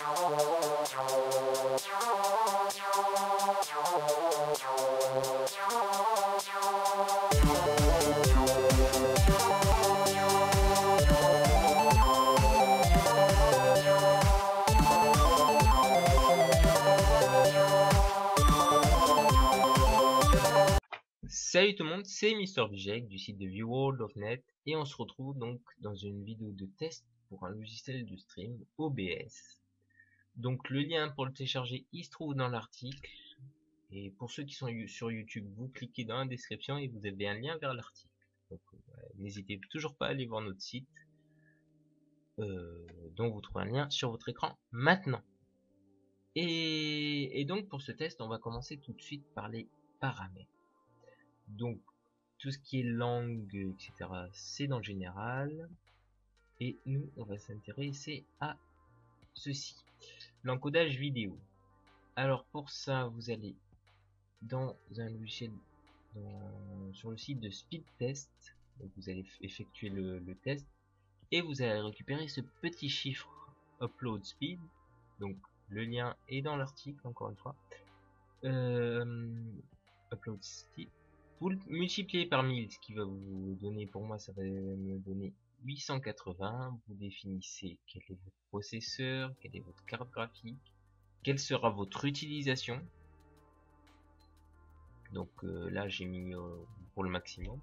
Salut tout le monde, c'est MrVJEC du site de ViewWorld.net et on se retrouve donc dans une vidéo de test pour un logiciel de stream OBS. Donc le lien pour le télécharger il se trouve dans l'article, et pour ceux qui sont sur YouTube, vous cliquez dans la description et vous avez un lien vers l'article. Donc n'hésitez toujours pas à aller voir notre site, dont vous trouvez un lien sur votre écran maintenant. Et donc pour ce test, on va commencer tout de suite par les paramètres. Donc tout ce qui est langue, etc., c'est dans le général. Et nous, on va s'intéresser à ceci, l'encodage vidéo. Alors pour ça, vous allez dans un logiciel, sur le site de Speedtest. Donc vous allez effectuer le test et vous allez récupérer ce petit chiffre upload speed. Donc le lien est dans l'article, encore une fois. Upload speed. Vous le multipliez par 1000, ce qui va vous donner, pour moi ça va me donner 880. Vous définissez quel est votre processeur, quelle est votre carte graphique, quelle sera votre utilisation. Donc là j'ai mis pour le maximum.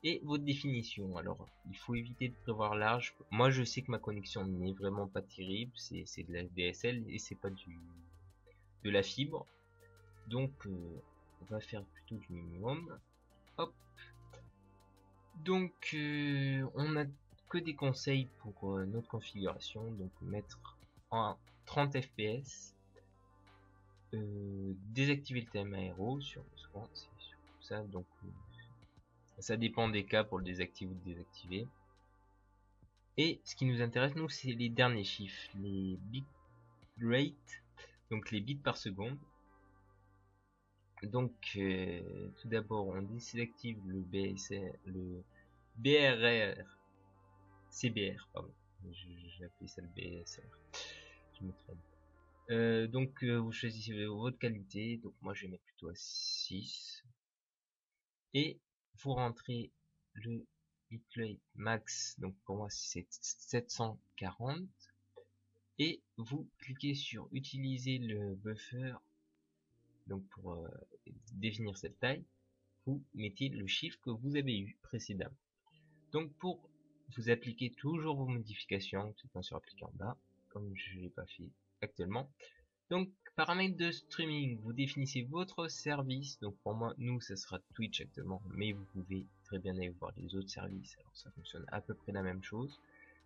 Et votre définition. Alors il faut éviter de prévoir large. Moi je sais que ma connexion n'est vraiment pas terrible, c'est de la DSL et c'est pas de la fibre. Donc on va faire plutôt du minimum. Hop. Donc on a que des conseils pour notre configuration. Donc mettre en 30 fps, désactiver le thème aéro sur ça. Donc ça dépend des cas pour le désactiver ou le désactiver. Et ce qui nous intéresse nous, c'est les derniers chiffres, les bitrate, donc les bits par seconde. Donc tout d'abord on désactive le BRR, CBR, pardon, j'ai appelé ça le BSR, je me trompe. Donc vous choisissez votre qualité, donc moi je vais mettre plutôt à 6, et vous rentrez le bitrate max, donc pour moi c'est 740, et vous cliquez sur utiliser le buffer. Donc pour définir cette taille, vous mettez le chiffre que vous avez eu précédemment. Donc pour vous appliquer toujours vos modifications, cliquant sur appliquer en bas, comme je ne l'ai pas fait actuellement. Donc paramètres de streaming, vous définissez votre service. Donc pour moi, nous ça sera Twitch actuellement, mais vous pouvez très bien aller voir les autres services. Alors ça fonctionne à peu près la même chose.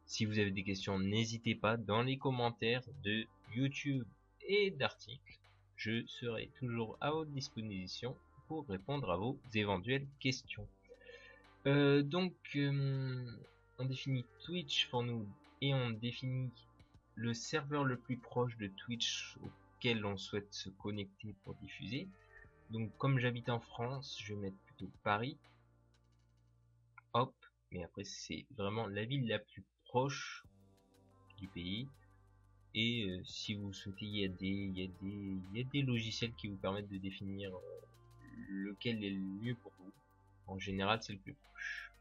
Si vous avez des questions, n'hésitez pas dans les commentaires de YouTube et d'articles. Je serai toujours à votre disposition pour répondre à vos éventuelles questions. Donc on définit Twitch pour nous et on définit le serveur le plus proche de Twitch auquel on souhaite se connecter pour diffuser. Donc comme j'habite en France, je vais mettre plutôt Paris. Hop, mais après c'est vraiment la ville la plus proche du pays. Et si vous souhaitez, il y a des logiciels qui vous permettent de définir lequel est le mieux pour vous. En général, c'est le plus proche.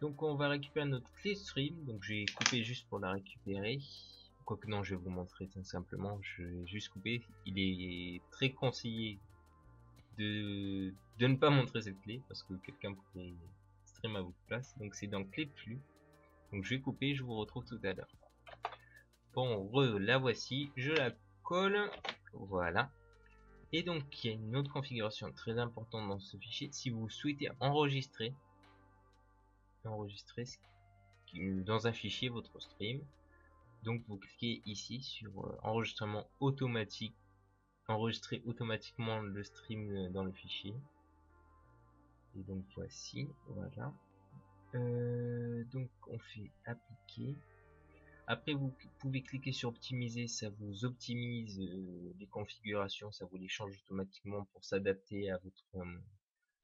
Donc on va récupérer notre clé stream. Donc j'ai coupé juste pour la récupérer. Quoique non, je vais vous montrer tout simplement. Je vais juste couper. Il est très conseillé de ne pas montrer cette clé parce que quelqu'un pourrait stream à votre place. Donc c'est dans clé de flux. Donc je vais couper. Je vous retrouve tout à l'heure. Bon, la voici, je la colle, voilà. Et donc il y a une autre configuration très importante dans ce fichier. Si vous souhaitez enregistrer dans un fichier votre stream, donc vous cliquez ici sur enregistrement automatique, enregistrer automatiquement le stream dans le fichier. Et donc voici, voilà. Donc on fait appliquer. Après vous pouvez cliquer sur optimiser, ça vous optimise les configurations, ça vous les change automatiquement pour s'adapter à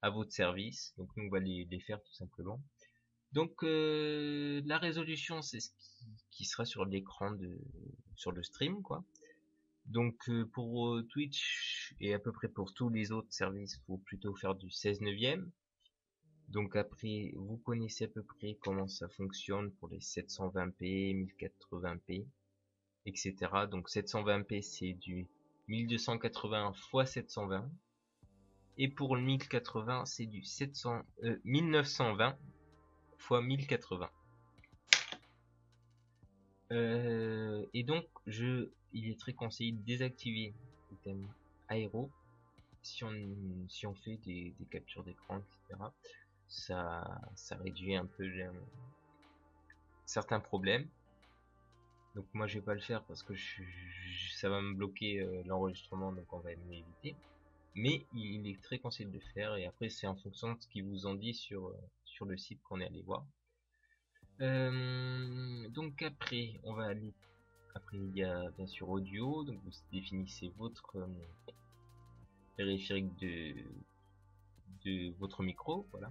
votre service. Donc nous on va les faire tout simplement. Donc la résolution, c'est ce qui sera sur l'écran sur le stream, quoi. Donc pour Twitch et à peu près pour tous les autres services, faut plutôt faire du 16 neuvième. Donc après, vous connaissez à peu près comment ça fonctionne pour les 720p, 1080p, etc. Donc 720p, c'est du 1280 x 720. Et pour le 1080, c'est du 1920 x 1080. Et donc, il est très conseillé de désactiver le thème aéro si on fait des captures d'écran, etc. Ça réduit un peu certains problèmes. Donc moi je vais pas le faire parce que ça va me bloquer l'enregistrement, donc on va l'éviter. Mais il est très conseillé de le faire, et après c'est en fonction de ce qu'ils vous ont dit sur le site qu'on est allé voir. Donc après on va aller, après il y a bien sûr audio, donc vous définissez votre périphérique de votre micro, voilà.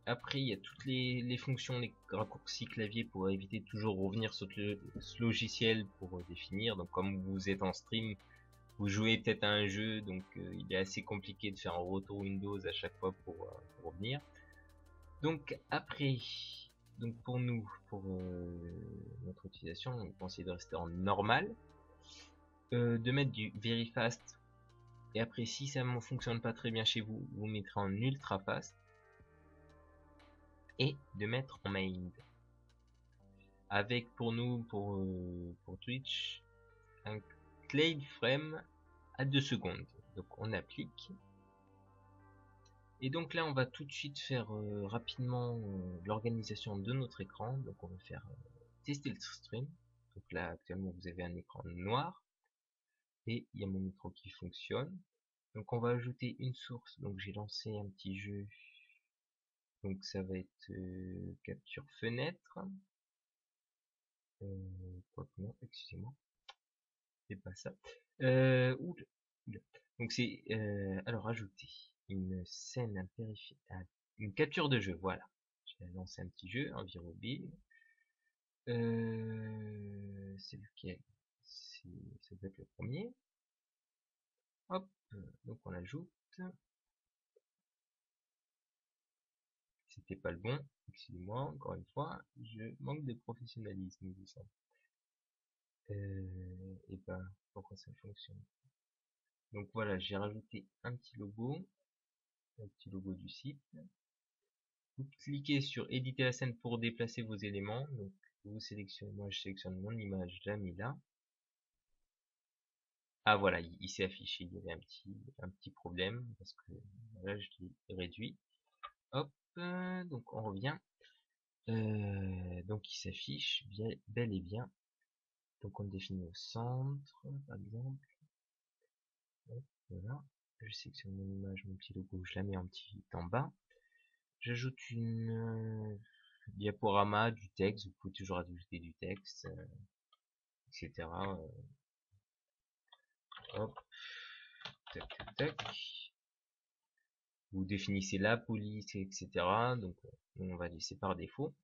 Après, il y a toutes les fonctions, les raccourcis clavier pour éviter de toujours revenir sur ce logiciel pour définir. Donc, comme vous êtes en stream, vous jouez peut-être à un jeu, donc il est assez compliqué de faire un retour Windows à chaque fois pour revenir. Donc, après, donc pour nous, pour notre utilisation, on conseille de rester en normal, de mettre du very fast. Et après, si ça ne fonctionne pas très bien chez vous, vous mettrez en ultra fast. Et de mettre en main. Avec pour nous, pour Twitch, un clay frame à 2 secondes. Donc on applique. Et donc là, on va tout de suite faire rapidement l'organisation de notre écran. Donc on va faire tester le stream. Donc là, actuellement, vous avez un écran noir. Et il y a mon micro qui fonctionne. Donc on va ajouter une source. Donc j'ai lancé un petit jeu. Donc ça va être capture fenêtre. Non, excusez-moi. C'est pas ça. Donc c'est alors ajouter une scène une capture de jeu, voilà. Je vais lancer un petit jeu, Envirobile. C'est lequel? Ça doit être le premier. Hop, donc on ajoute. C'était pas le bon, excusez-moi, encore une fois, je manque de professionnalisme, tout ça. Et ben, pourquoi ça fonctionne? Donc voilà, j'ai rajouté un petit logo du site. Vous cliquez sur éditer la scène pour déplacer vos éléments. Donc vous sélectionnez, moi je sélectionne mon image, je la mets là. Ah voilà, il s'est affiché, il y avait un petit problème parce que là je l'ai réduit. Hop, donc on revient. Donc il s'affiche bel et bien. Donc on le définit au centre, par exemple. Hop, voilà, je sélectionne mon image, mon petit logo, je la mets en bas. J'ajoute une diaporama, du texte, vous pouvez toujours ajouter du texte, etc. Hop, tac, tac, tac. Vous définissez la police, etc. Donc on va laisser par défaut.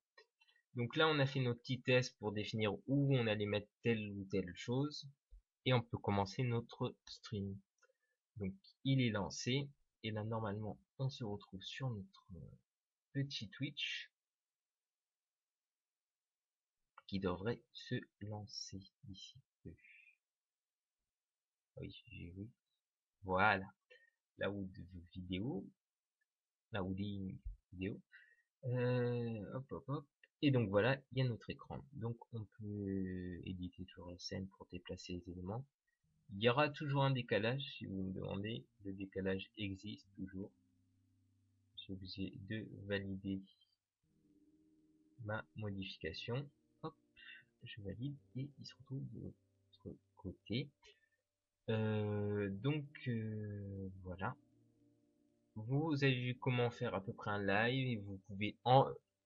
Donc là on a fait notre petit test pour définir où on allait mettre telle ou telle chose. Et on peut commencer notre stream. Donc il est lancé. Et là normalement on se retrouve sur notre petit Twitch qui devrait se lancer ici. Oui, j'ai vu. Voilà. Là où de vidéo. Là où des vidéos. Hop, hop, hop. Et donc voilà, il y a notre écran. Donc on peut éditer toujours la scène pour déplacer les éléments. Il y aura toujours un décalage, si vous me demandez. Le décalage existe toujours. Je suis obligé de valider ma modification. Hop, je valide et il se retrouve de l'autre côté. Voilà. Vous avez vu comment faire à peu près un live et vous pouvez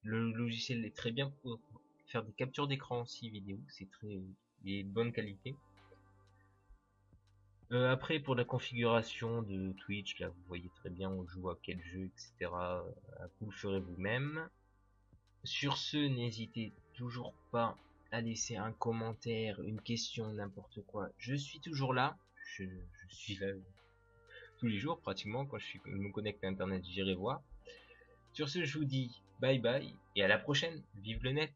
le logiciel est très bien pour faire des captures d'écran aussi vidéo, il est de bonne qualité. Après, pour la configuration de Twitch, là, vous voyez très bien on joue à quel jeu, etc. Vous le ferez vous-même. Sur ce, n'hésitez toujours pas à laisser un commentaire, une question, n'importe quoi. Je suis toujours là. Je suis là tous les jours, pratiquement. Quand je me connecte à Internet, j'irai voir. Sur ce, je vous dis bye bye et à la prochaine. Vive le net!